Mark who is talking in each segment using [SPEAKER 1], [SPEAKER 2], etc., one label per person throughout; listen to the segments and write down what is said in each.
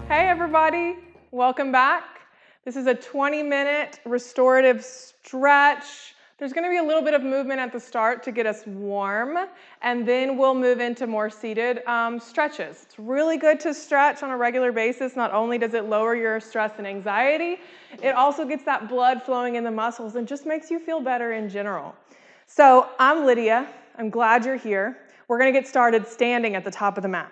[SPEAKER 1] Hey everybody, welcome back. This is a 20-minute restorative stretch. There's going to be a little bit of movement at the start to get us warm, and then we'll move into more seated stretches. It's really good to stretch on a regular basis. Not only does it lower your stress and anxiety, it also gets that blood flowing in the muscles and just makes you feel better in general. So I'm Lydia. I'm glad you're here. We're going to get started standing at the top of the mat.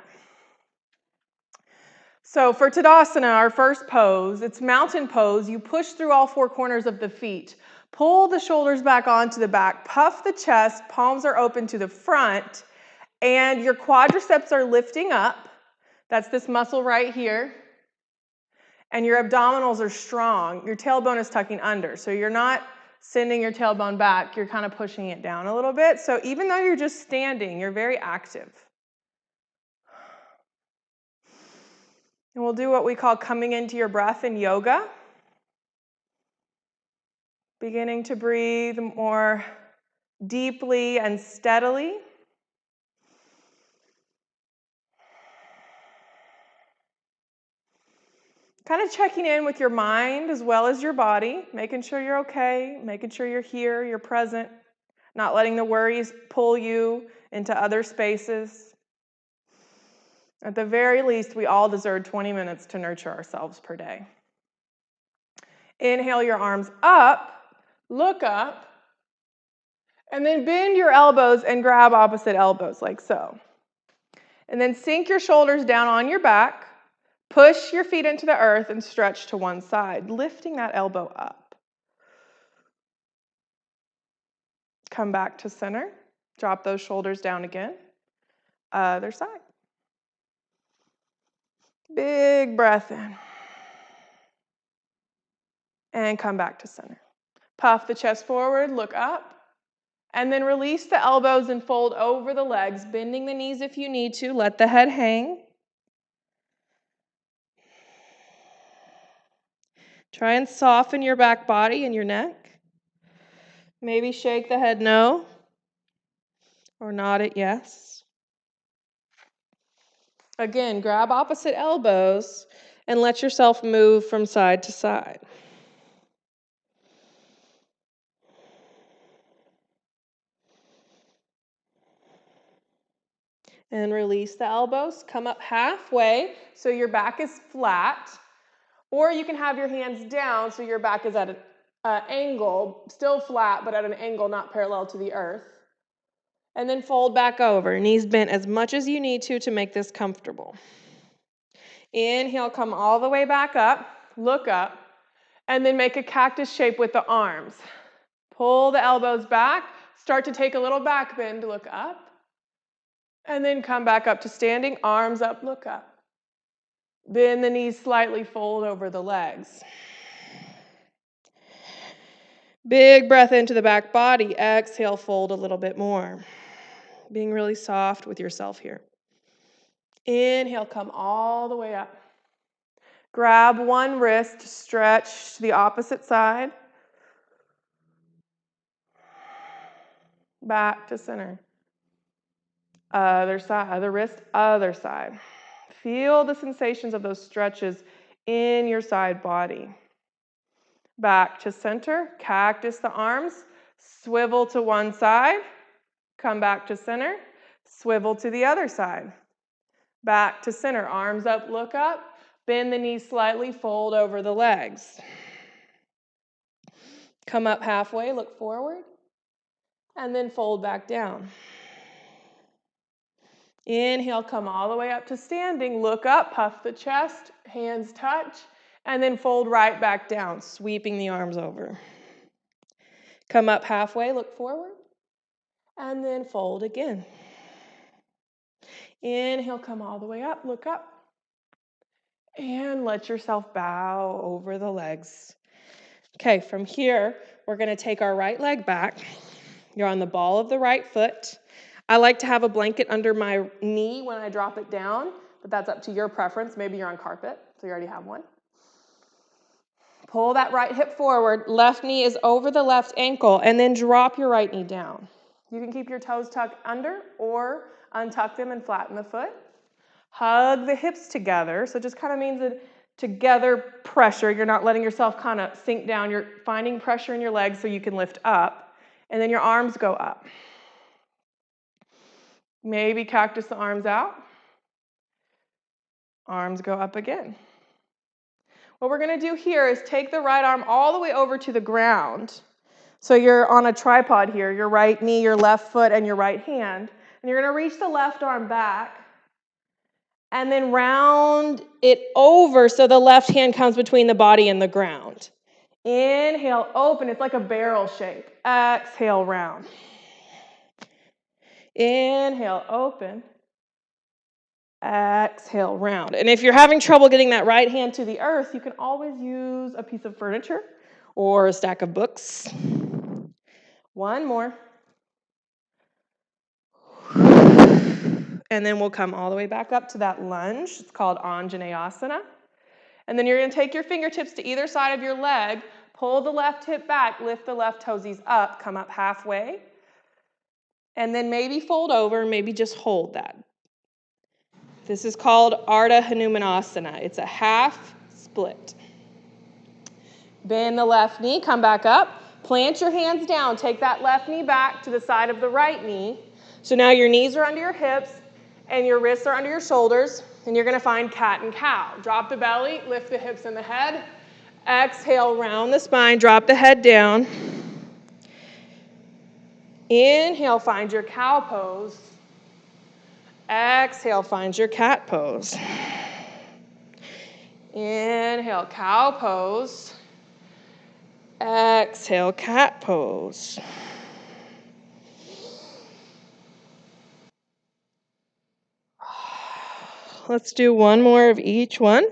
[SPEAKER 1] So for Tadasana, our first pose, it's mountain pose. You push through all four corners of the feet. Pull the shoulders back onto the back. Puff the chest. Palms are open to the front. And your quadriceps are lifting up. That's this muscle right here. And your abdominals are strong. Your tailbone is tucking under. So you're not sending your tailbone back. You're kind of pushing it down a little bit. So even though you're just standing, you're very active. And we'll do what we call coming into your breath in yoga. Beginning to breathe more deeply and steadily. Kind of checking in with your mind as well as your body, making sure you're okay, making sure you're here, you're present, not letting the worries pull you into other spaces. At the very least, we all deserve 20 minutes to nurture ourselves per day. Inhale your arms up, look up, and then bend your elbows and grab opposite elbows like so. And then sink your shoulders down on your back, push your feet into the earth and stretch to one side, lifting that elbow up. Come back to center, drop those shoulders down again. Other side. Big breath in. And come back to center. Puff the chest forward, look up. And then release the elbows and fold over the legs, bending the knees if you need to. Let the head hang. Try and soften your back body and your neck. Maybe shake the head no, or nod it yes. Again, grab opposite elbows and let yourself move from side to side. And release the elbows. Come up halfway so your back is flat. Or you can have your hands down so your back is at an angle, still flat, but at an angle not parallel to the earth. And then fold back over, knees bent as much as you need to make this comfortable. Inhale, come all the way back up, look up, and then make a cactus shape with the arms. Pull the elbows back, start to take a little back bend, look up, and then come back up to standing, arms up, look up. Bend the knees slightly, fold over the legs. Big breath into the back body. Exhale, fold a little bit more. Being really soft with yourself here. Inhale, come all the way up. Grab one wrist, stretch to the opposite side. Back to center. Other side, other wrist, other side. Feel the sensations of those stretches in your side body. Back to center, cactus the arms, swivel to one side, come back to center, swivel to the other side. Back to center, arms up, look up, bend the knees slightly, fold over the legs. Come up halfway, look forward, and then fold back down. Inhale, come all the way up to standing, look up, puff the chest, hands touch, and then fold right back down, sweeping the arms over. Come up halfway, look forward, and then fold again. Inhale, come all the way up, look up, and let yourself bow over the legs. Okay, from here, we're going to take our right leg back. You're on the ball of the right foot. I like to have a blanket under my knee when I drop it down, but that's up to your preference. Maybe you're on carpet, so you already have one. Pull that right hip forward, left knee is over the left ankle, and then drop your right knee down. You can keep your toes tucked under or untuck them and flatten the foot. Hug the hips together. So it just kind of means that together pressure. You're not letting yourself kind of sink down. You're finding pressure in your legs so you can lift up. And then your arms go up. Maybe cactus the arms out. Arms go up again. What we're going to do here is take the right arm all the way over to the ground. So you're on a tripod here, your right knee, your left foot, and your right hand. And you're going to reach the left arm back and then round it over so the left hand comes between the body and the ground. Inhale, open. It's like a barrel shape. Exhale, round. Inhale, open. Exhale, round. And if you're having trouble getting that right hand to the earth, you can always use a piece of furniture or a stack of books. One more. And then we'll come all the way back up to that lunge. It's called Anjaneyasana. And then you're going to take your fingertips to either side of your leg, pull the left hip back, lift the left toesies up, come up halfway. And then maybe fold over, maybe just hold that. This is called Ardha Hanumanasana. It's a half split. Bend the left knee, come back up. Plant your hands down. Take that left knee back to the side of the right knee. So now your knees are under your hips and your wrists are under your shoulders. And you're going to find cat and cow. Drop the belly, lift the hips and the head. Exhale, round the spine, drop the head down. Inhale, find your cow pose. Exhale, find your cat pose. Inhale, cow pose. Exhale, cat pose. Let's do one more of each one.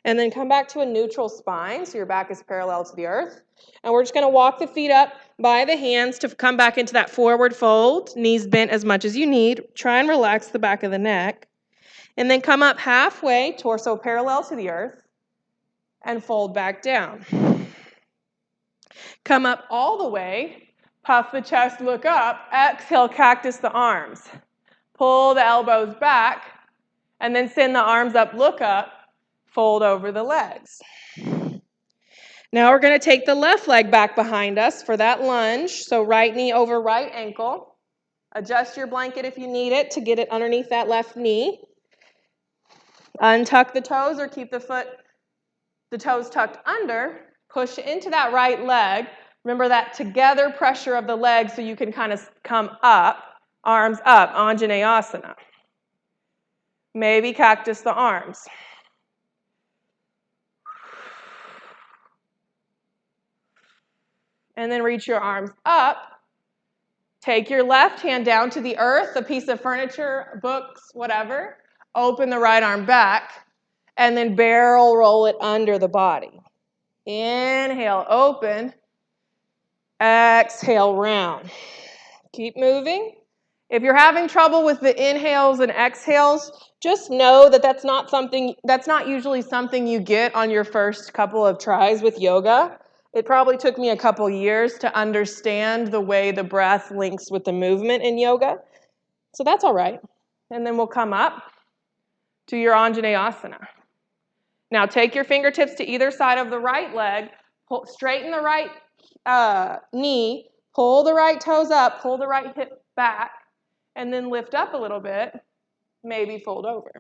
[SPEAKER 1] And then come back to a neutral spine, so your back is parallel to the earth. And we're just going to walk the feet up by the hands to come back into that forward fold, knees bent as much as you need. Try and relax the back of the neck. And then come up halfway, torso parallel to the earth, and fold back down. Come up all the way, puff the chest, look up, exhale, cactus the arms. Pull the elbows back, and then send the arms up, look up, fold over the legs. Now we're going to take the left leg back behind us for that lunge. So right knee over right ankle. Adjust your blanket if you need it to get it underneath that left knee. Untuck the toes or keep the toes tucked under. Push into that right leg. Remember that together pressure of the legs so you can kind of come up, arms up, Anjaneyasana. Maybe cactus the arms. And then reach your arms up. Take your left hand down to the earth, a piece of furniture, books, whatever. Open the right arm back, and then barrel roll it under the body. Inhale, open. Exhale, round. Keep moving. If you're having trouble with the inhales and exhales, just know that that's not usually something you get on your first couple of tries with yoga. It probably took me a couple years to understand the way the breath links with the movement in yoga. So that's all right. And then we'll come up to your Anjaneyasana. Now take your fingertips to either side of the right leg, straighten the right knee, pull the right toes up, pull the right hip back, and then lift up a little bit, maybe fold over.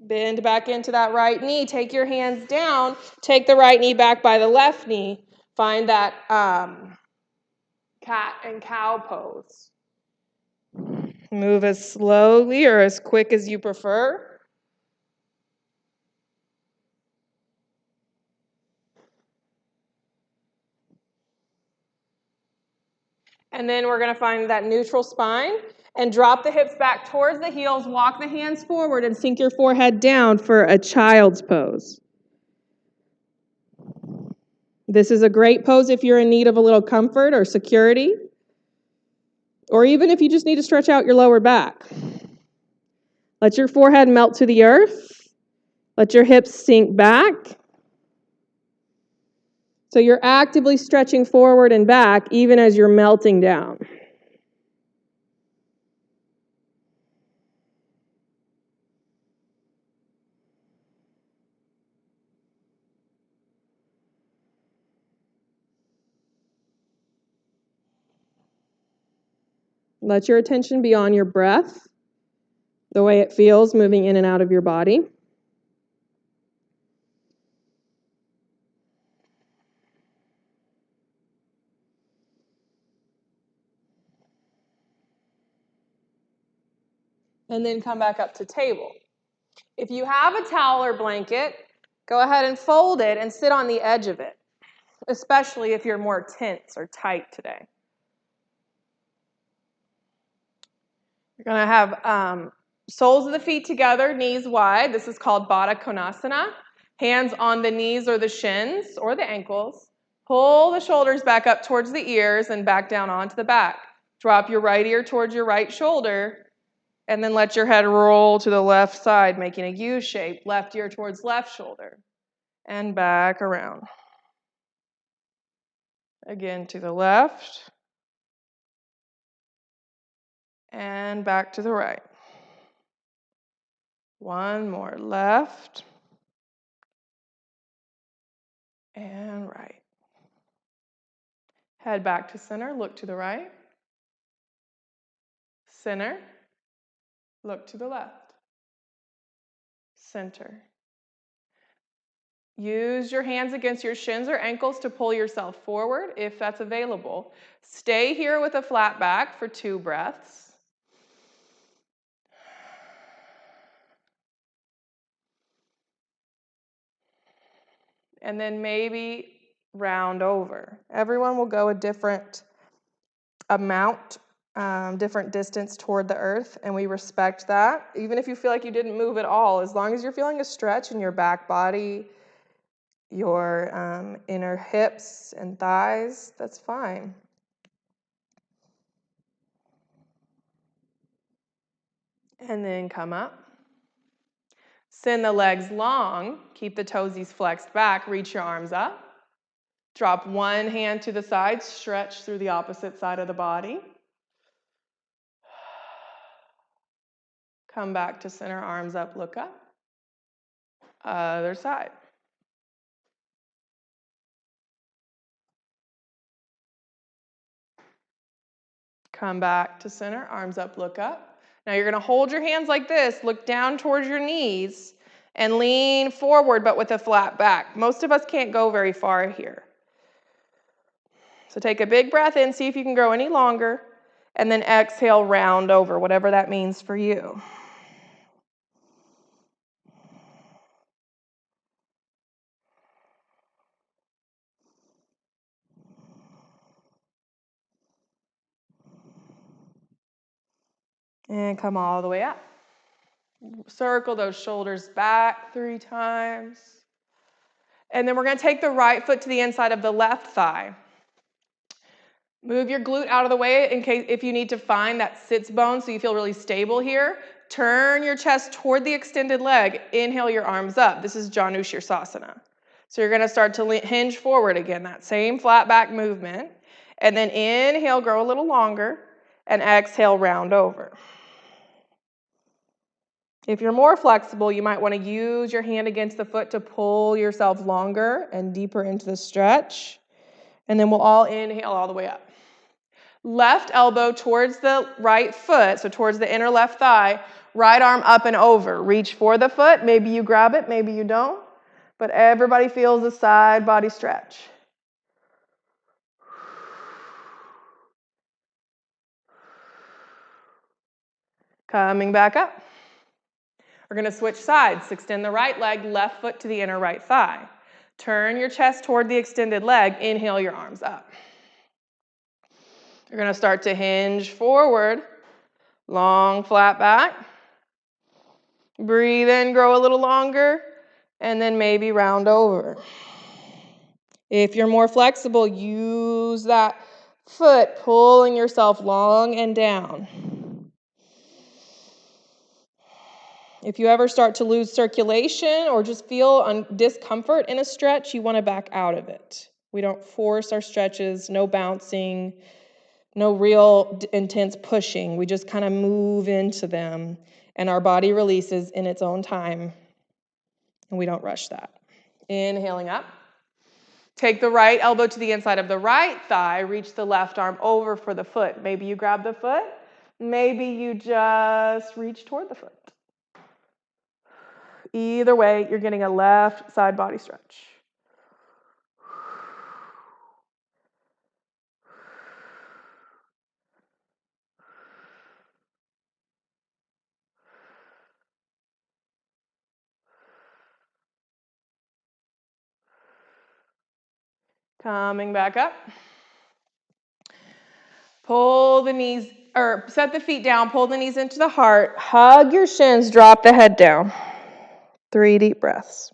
[SPEAKER 1] Bend back into that right knee. Take your hands down. Take the right knee back by the left knee. Find that cat and cow pose. Move as slowly or as quick as you prefer. And then we're going to find that neutral spine and drop the hips back towards the heels. Walk the hands forward and sink your forehead down for a child's pose. This is a great pose if you're in need of a little comfort or security, or even if you just need to stretch out your lower back. Let your forehead melt to the earth Let your hips sink back. So you're actively stretching forward and back even as you're melting down. Let your attention be on your breath, the way it feels moving in and out of your body. And then come back up to table. If you have a towel or blanket, go ahead and fold it and sit on the edge of it, especially if you're more tense or tight today. You're going to have soles of the feet together, knees wide. This is called Baddha Konasana. Hands on the knees or the shins or the ankles. Pull the shoulders back up towards the ears and back down onto the back. Drop your right ear towards your right shoulder, and then let your head roll to the left side, making a U shape. Left ear towards left shoulder, and back around. Again to the left, and back to the right. One more, left and right. Head back to center, look to the right. Center, look to the left. Center. Use your hands against your shins or ankles to pull yourself forward if that's available. Stay here with a flat back for 2 breaths. And then maybe round over. Everyone will go a different amount, different distance toward the earth, and we respect that. Even if you feel like you didn't move at all, as long as you're feeling a stretch in your back body, your inner hips and thighs, that's fine. And then come up. Send the legs long. Keep the toesies flexed back. Reach your arms up. Drop one hand to the side. Stretch through the opposite side of the body. Come back to center. Arms up. Look up. Other side. Come back to center. Arms up. Look up. Now you're going to hold your hands like this. Look down towards your knees and lean forward, but with a flat back. Most of us can't go very far here. So take a big breath in, see if you can grow any longer, and then exhale, round over, whatever that means for you. And come all the way up. Circle those shoulders back 3 times. And then we're going to take the right foot to the inside of the left thigh. Move your glute out of the way in case if you need to find that sits bone so you feel really stable here. Turn your chest toward the extended leg. Inhale your arms up. This is Janu Shirsasana. So you're going to start to hinge forward again, that same flat back movement. And then inhale, grow a little longer, and exhale, round over. If you're more flexible, you might want to use your hand against the foot to pull yourself longer and deeper into the stretch. And then we'll all inhale all the way up. Left elbow towards the right foot, so towards the inner left thigh. Right arm up and over. Reach for the foot. Maybe you grab it, maybe you don't. But everybody feels the side body stretch. Coming back up. We're going to switch sides. Extend the right leg, left foot to the inner right thigh. Turn your chest toward the extended leg. Inhale your arms up. You're going to start to hinge forward. Long, flat back. Breathe in, grow a little longer, and then maybe round over. If you're more flexible, use that foot, pulling yourself long and down. If you ever start to lose circulation or just feel discomfort in a stretch, you want to back out of it. We don't force our stretches, no bouncing, no real intense pushing. We just kind of move into them, and our body releases in its own time, and we don't rush that. Inhaling up. Take the right elbow to the inside of the right thigh. Reach the left arm over for the foot. Maybe you grab the foot. Maybe you just reach toward the foot. Either way, you're getting a left side body stretch. Coming back up. Pull the knees, or set the feet down, pull the knees into the heart, hug your shins, drop the head down. 3 deep breaths.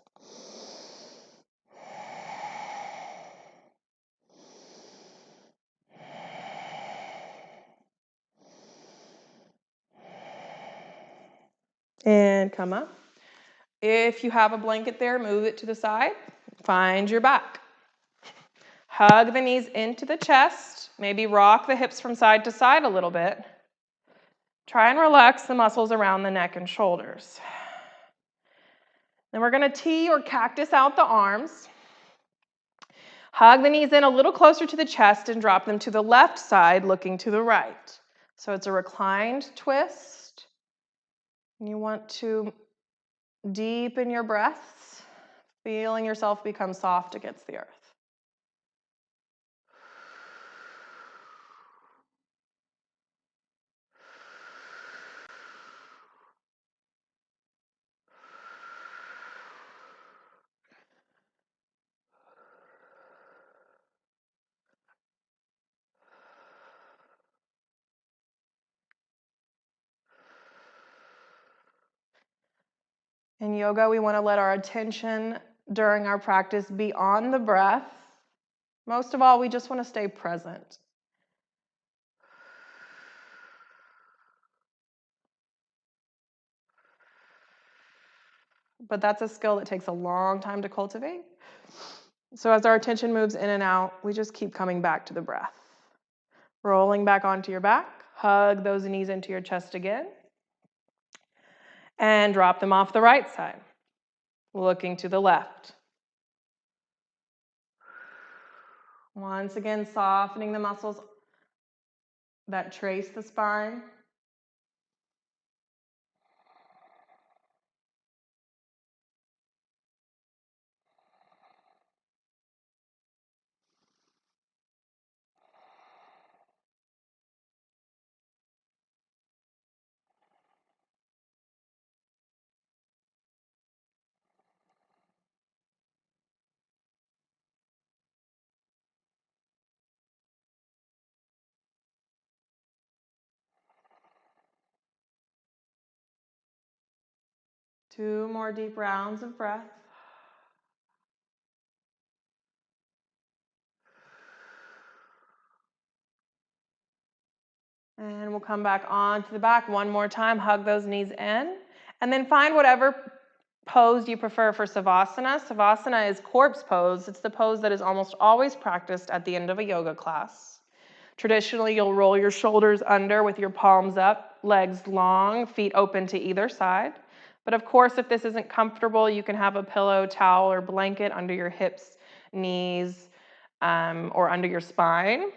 [SPEAKER 1] And come up. If you have a blanket there, move it to the side. Find your back. Hug the knees into the chest. Maybe rock the hips from side to side a little bit. Try and relax the muscles around the neck and shoulders. Then we're going to T or cactus out the arms. Hug the knees in a little closer to the chest and drop them to the left side, looking to the right. So it's a reclined twist. And you want to deepen your breaths, feeling yourself become soft against the earth. In yoga, we want to let our attention during our practice be on the breath. Most of all, we just want to stay present. But that's a skill that takes a long time to cultivate. So as our attention moves in and out, we just keep coming back to the breath. Rolling back onto your back, hug those knees into your chest again, and drop them off the right side, looking to the left. Once again, softening the muscles that trace the spine. Two more deep rounds of breath. And we'll come back onto the back one more time. Hug those knees in. And then find whatever pose you prefer for Savasana. Savasana is corpse pose. It's the pose that is almost always practiced at the end of a yoga class. Traditionally, you'll roll your shoulders under with your palms up, legs long, feet open to either side. But of course, if this isn't comfortable, you can have a pillow, towel, or blanket under your hips, knees, or under your spine.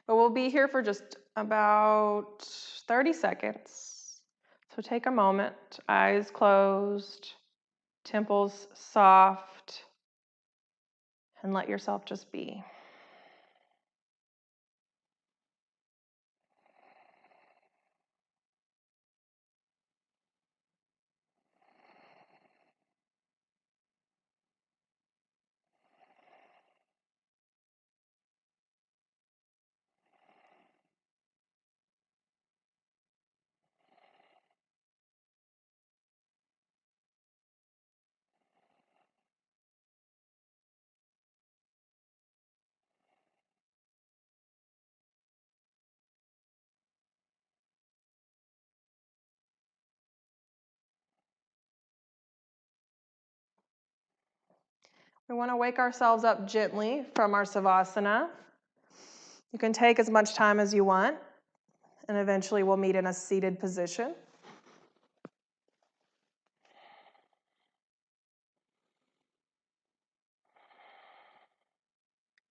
[SPEAKER 1] But we'll be here for just about 30 seconds. So take a moment, eyes closed, temples soft, and let yourself just be. We want to wake ourselves up gently from our savasana. You can take as much time as you want, and eventually we'll meet in a seated position.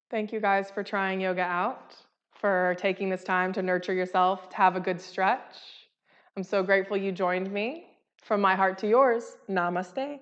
[SPEAKER 1] Thank you guys for trying yoga out, for taking this time to nurture yourself, to have a good stretch. I'm so grateful you joined me. From my heart to yours, namaste.